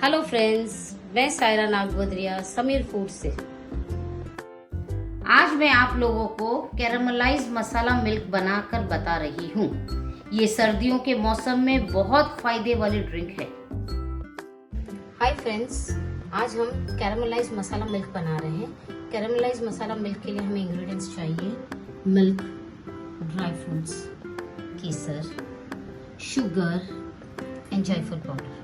Hello friends, मैं Saira नागवदरिया Sameer food से। आज मैं आप लोगों को कैरामलाइज मसाला मिल्क बनाकर बता रही हूँ। ये सर्दियों के मौसम में बहुत फायदे वाली ड्रिंक है। हाय फ्रेंड्स, आज हम कैरामलाइज मसाला मिल्क बना रहे हैं। कैरामलाइज मसाला मिल्क के लिए हमें इंग्रेडिएंट्स चाहिए: milk, dry fruits, Kesar, sugar and जायफल पाउडर।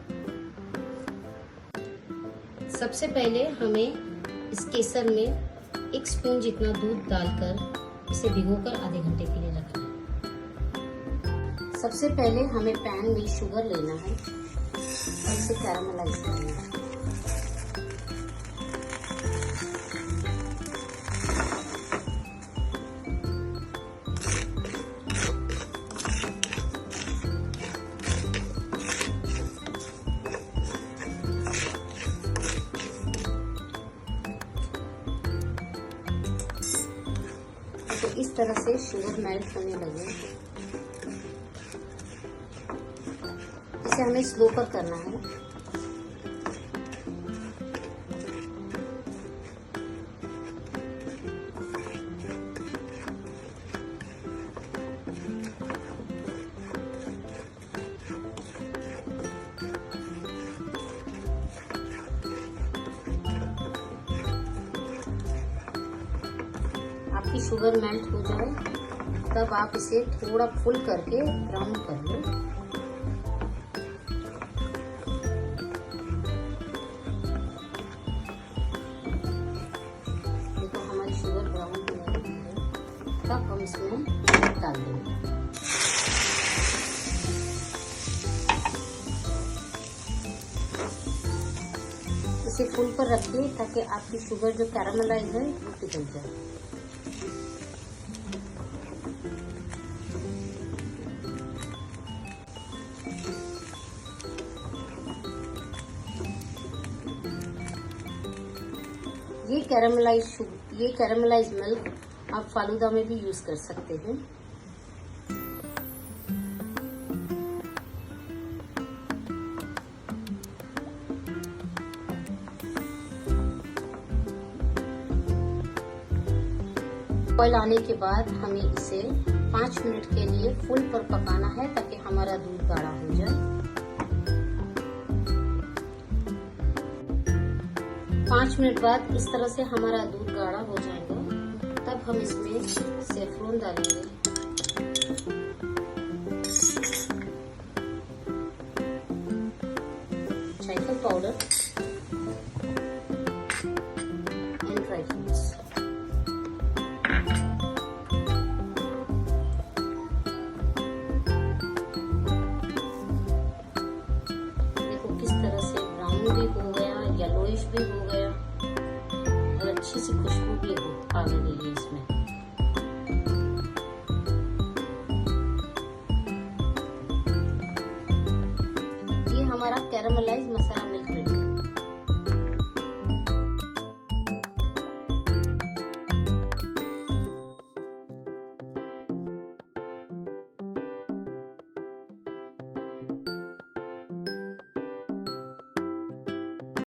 सबसे पहले हमें इस केसर में 1 स्पून जितना दूध डालकर इसे भिगोकर आधे घंटे के लिए रखना है। सबसे पहले हमें पैन में शुगर लेना है और इसे कैरामलाइज करना है। तो इस तरह से शुगर मेल्ट होने लगे। इसे हमें स्लो पर करना है। आपकी शुगर मेल्ट हो जाए तब आप इसे थोड़ा फुल करके ब्राउन कर लो। देखो हमारी शुगर ब्राउन हो गई है, तब हम इसमें डाल देंगे। इसे फुल पर रखिए ताकि आपकी शुगर जो कैरामलाइज है वो पिघल जाए। ये कैरामलाइज मिल्क आप फालूदा में भी यूज कर सकते हैं। बॉयल आने के बाद हमें इसे 5 मिनट के लिए फुल पर पकाना है ताकि हमारा दूध गाढ़ा हो जाए। 5 मिनट बाद इस तरह से हमारा दूध गाढ़ा हो जाएगा, तब हम इसमें सेफ्रॉन डालेंगे। जायफल पाउडर एंड ड्राई फ्रूट्स। देखो किस तरह से ब्राउन भी हो गया, येलोइश भी हो गया और अच्छी सी खुशबू भी आ गई।